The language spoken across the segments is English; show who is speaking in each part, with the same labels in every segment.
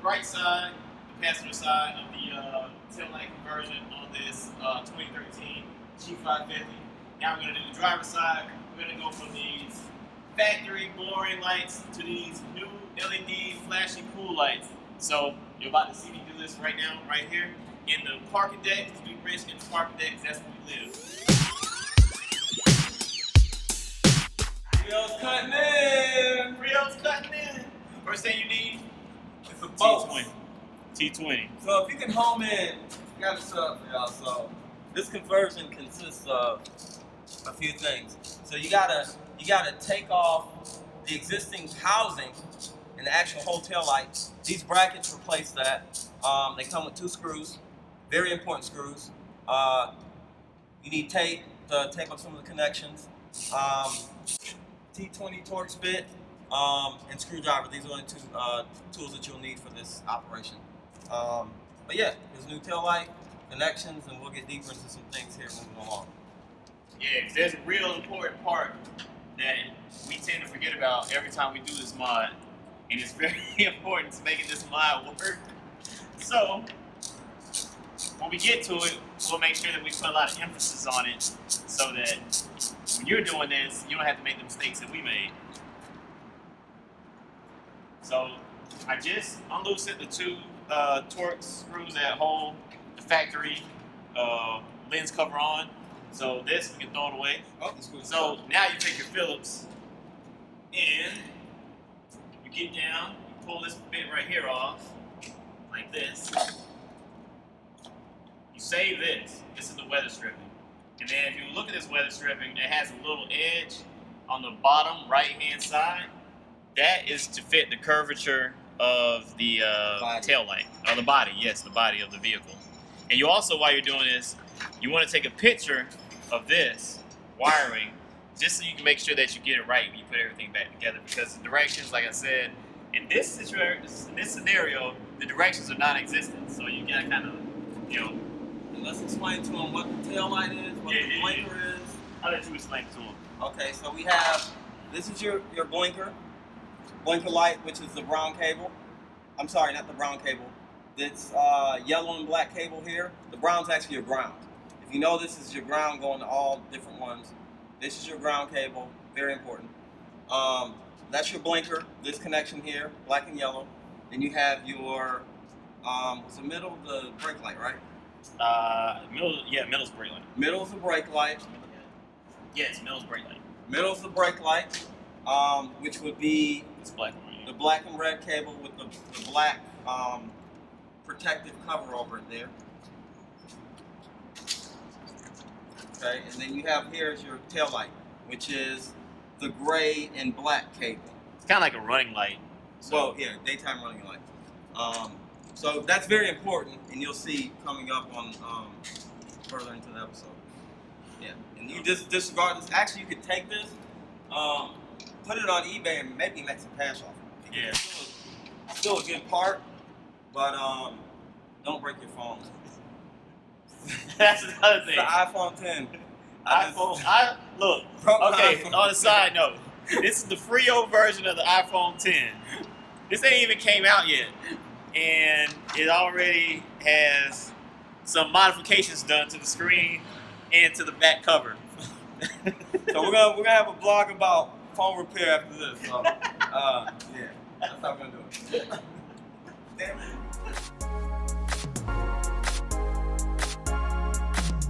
Speaker 1: right side, the passenger side of the tail light conversion on this 2013 G550. Now we're going to do the driver's side. We're going to go from these factory boring lights to these new LED flashing cool lights. So you're about to see me do this right now, right here in the parking deck. We rich in the parking deck, that's where we live.
Speaker 2: Rio's cutting in.
Speaker 1: Rio's cutting in. First thing you need
Speaker 2: is a bolt.
Speaker 1: T20.
Speaker 2: So if you can home in, I got a setup for y'all. So this conversion consists of a few things. So you gotta take off the existing housing and the actual whole tail light. These brackets replace that. They come with 2 screws, very important screws. You need tape to tape up some of the connections. T20 Torx bit and screwdriver. These are the 2 tools that you'll need for this operation. But yeah, there's a new tail light, connections, and we'll get deeper into some things here moving along.
Speaker 1: Yeah, because there's a real important part that we tend to forget about every time we do this mod, and it's very important to making this mod work. So, when we get to it, we'll make sure that we put a lot of emphasis on it so that when you're doing this, you don't have to make the mistakes that we made. So, I just unloosened the 2 Torx screws that hold the factory lens cover on. So this, we can throw it away.
Speaker 2: Oh, that's good.
Speaker 1: So now you take your Phillips and you get down, you pull this bit right here off, like this. You save this. This is the weather stripping. And then if you look at this weather stripping, it has a little edge on the bottom right-hand side. That is to fit the curvature of the tail light, or the body, yes, the body of the vehicle. And you also, while you're doing this, you want to take a picture of this wiring just so you can make sure that you get it right when you put everything back together, because the directions, like I said, in this scenario, the directions are non-existent. So you gotta kind of,
Speaker 2: And let's explain to them what the tail light is, what the blinker is.
Speaker 1: I'll let you explain it to them.
Speaker 2: Okay, so we have, this is your blinker light, which is the brown cable. I'm sorry, not the brown cable. It's yellow and black cable here. The brown's actually your ground. If you know this is your ground going to all different ones, this is your ground cable, very important. That's your blinker, this connection here, black and yellow. Then you have your, what's the middle? The brake light, right?
Speaker 1: Middle's brake light.
Speaker 2: Middle's the brake light.
Speaker 1: Yes, middle's brake light.
Speaker 2: Middle's the brake light, which would be
Speaker 1: It's black and white.
Speaker 2: the black and red cable with the black protective cover over it there. Okay, and then you have here is your tail light, which is the gray and black cable.
Speaker 1: It's kind of like a running light. So.
Speaker 2: Well, yeah, daytime running light. So that's very important, and you'll see coming up on further into the episode. Yeah, and you just disregard this. Actually, you could take this, put it on eBay, and maybe make some cash off it.
Speaker 1: Yeah.
Speaker 2: It's still a good part, but don't break your phone.
Speaker 1: That's another thing.
Speaker 2: It's the iPhone 10.
Speaker 1: Look,
Speaker 2: Broke
Speaker 1: okay,
Speaker 2: iPhone.
Speaker 1: on a side note, this is the Frio version of the iPhone 10. This ain't even came out yet. And it already has some modifications done to the screen and to the back cover.
Speaker 2: So we're gonna have a blog about phone repair after this. So yeah, that's how we're gonna do it. Damn it.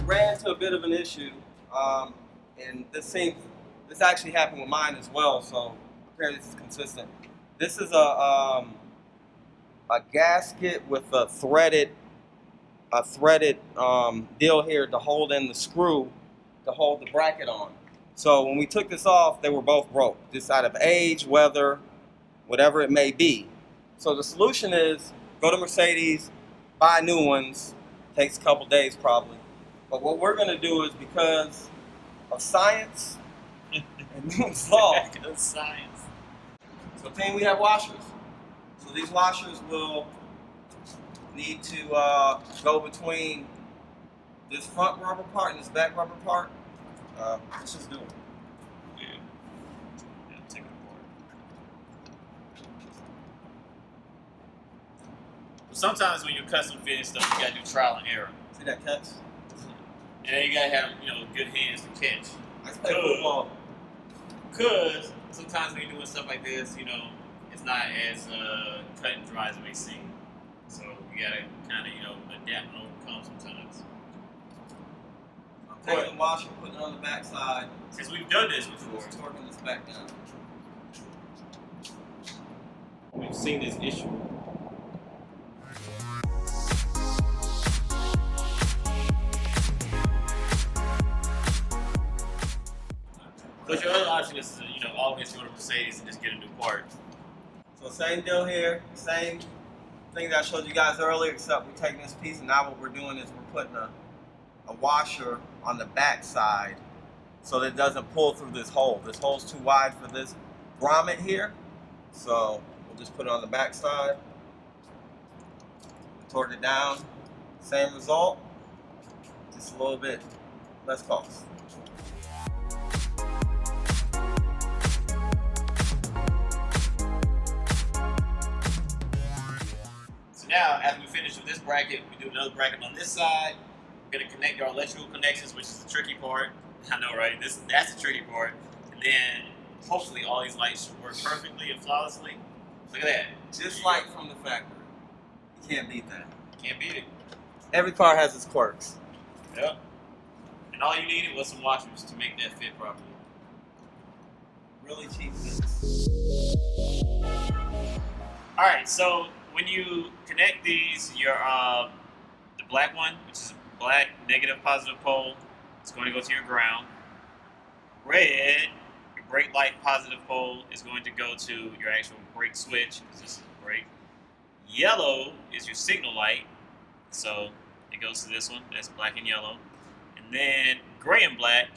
Speaker 2: Ran into a bit of an issue, and this actually happened with mine as well. So apparently this is consistent. This is a gasket with a threaded deal here to hold in the screw to hold the bracket on. So when we took this off, they were both broke, just out of age, weather, whatever it may be. So the solution is go to Mercedes, buy new ones. Takes a couple days probably. But what we're going to do is, because of science and Newton's law,
Speaker 1: Science.
Speaker 2: so team, we have washers. So these washers will need to go between this front rubber part and this back rubber part. Let's just do it.
Speaker 1: Yeah, take it apart. sometimes when you're custom fitting stuff, you gotta do trial and error.
Speaker 2: See that catch?
Speaker 1: And you gotta have, good hands to catch.
Speaker 2: I play football.
Speaker 1: Because sometimes when you're doing stuff like this, it's not as cut and dry as it may seem. So you gotta kind of, adapt and overcome sometimes.
Speaker 2: I'm taking the washer, putting it on the back side.
Speaker 1: Since we've done this before.
Speaker 2: Just torquing this back down.
Speaker 1: We've seen this issue. But your other option is to, always go to Mercedes and just get a new part.
Speaker 2: So same deal here, same thing that I showed you guys earlier, except we're taking this piece and now what we're doing is we're putting a washer on the back side so that it doesn't pull through this hole. This hole's too wide for this grommet here. So we'll just put it on the back side, torque it down, same result, just a little bit less cost.
Speaker 1: Now, after we finish with this bracket, we do another bracket on this side. We're going to connect our electrical connections, which is the tricky part. I know, right? That's the tricky part. And then, hopefully, all these lights should work perfectly and flawlessly. Look at that.
Speaker 2: Just like from the factory. You can't beat that.
Speaker 1: Can't beat it.
Speaker 2: Every car has its quirks.
Speaker 1: Yep. And all you needed was some washers to make that fit properly.
Speaker 2: Really cheap fits.
Speaker 1: All right, so when you connect these, the black one, which is a black negative positive pole, is going to go to your ground. Red, your brake light positive pole, is going to go to your actual brake switch, because this is a brake. Yellow is your signal light, so it goes to this one. That's black and yellow. And then gray and black,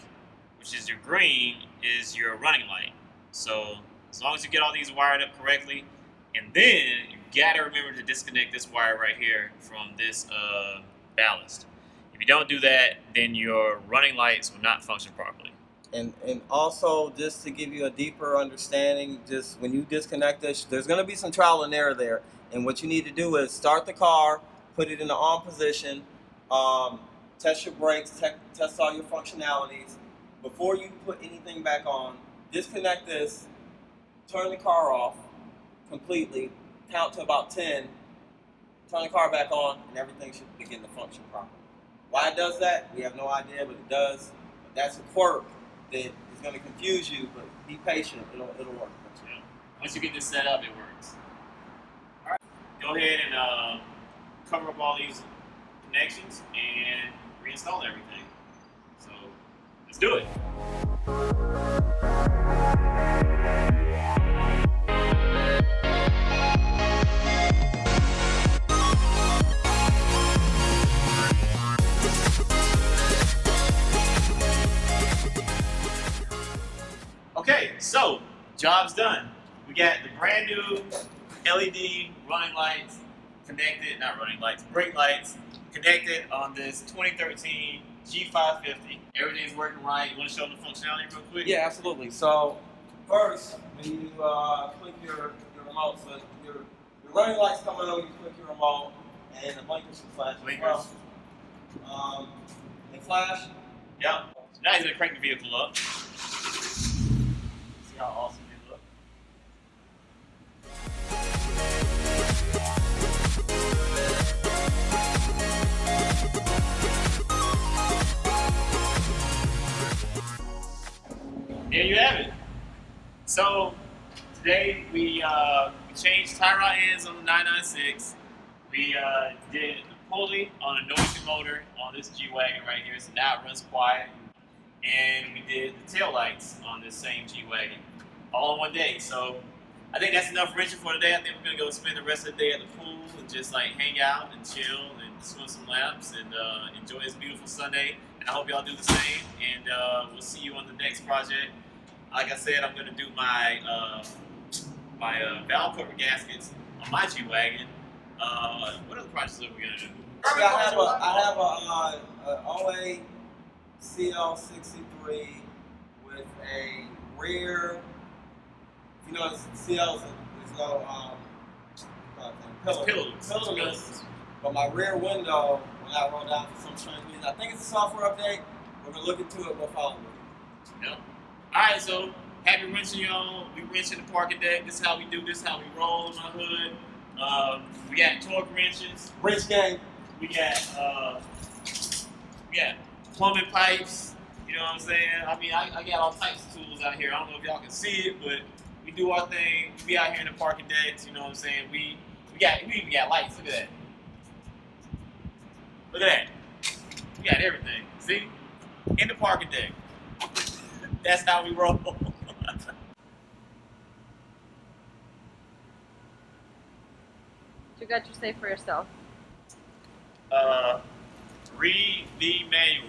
Speaker 1: which is your green, is your running light. So as long as you get all these wired up correctly, and then you gotta remember to disconnect this wire right here from this ballast. If you don't do that, then your running lights will not function properly.
Speaker 2: And also, just to give you a deeper understanding, just when you disconnect this, there's gonna be some trial and error there. And what you need to do is start the car, put it in the on position, test your brakes, test all your functionalities. Before you put anything back on, disconnect this, turn the car off completely, count to about 10, turn the car back on, and everything should begin to function properly. Why it does that, we have no idea, but it does. But that's a quirk that is going to confuse you, but be patient, it'll work.
Speaker 1: Yeah. Once you get this set up, it works. All right, go ahead and cover up all these connections and reinstall everything. So let's do it. Okay, so job's done. We got the brand new LED running lights connected, brake lights connected on this 2013 G550. Everything's working right. You want to show them the functionality real quick?
Speaker 2: Yeah, absolutely. So first, when you click your remote, so your running lights come on, you click your remote, and the blinkers should flash as well. They flash.
Speaker 1: Yep. So now he's going to crank the vehicle up. See how awesome they look. There you have it. So today we changed tie rod ends on the 996. We did the pulley on a noisy motor on this G Wagon right here, so now it runs quiet. And we did the tail lights on this same G Wagon, all in one day. So I think that's enough wrenching for today. I think we're gonna go spend the rest of the day at the pool and just like hang out and chill and swim some laps and enjoy this beautiful Sunday. And I hope y'all do the same. And we'll see you on the next project. Like I said, I'm gonna do my valve cover gaskets on my G Wagon. What other projects are we gonna do?
Speaker 2: I have a OA CL63 with a rear. You know, CLs there's no thing.
Speaker 1: Pillarless.
Speaker 2: Pillarless. But my rear window will not roll down for some strange reason. I think it's a software update. We're gonna look into it. We'll follow it.
Speaker 1: Yep. All right, so happy wrenching, y'all. We wrenching the parking deck. This is how we do. This is how we roll in my hood. We got torque wrenches.
Speaker 2: Wrench gang.
Speaker 1: We got plumbing pipes. You know what I'm saying? I mean, I got all types of tools out here. I don't know if y'all can see it, but we do our thing. We out here in the parking decks. You know what I'm saying? We even got lights. Look at that. Look at that. We got everything. See? In the parking deck. That's how we roll.
Speaker 3: You got to say for yourself.
Speaker 1: Read the manual.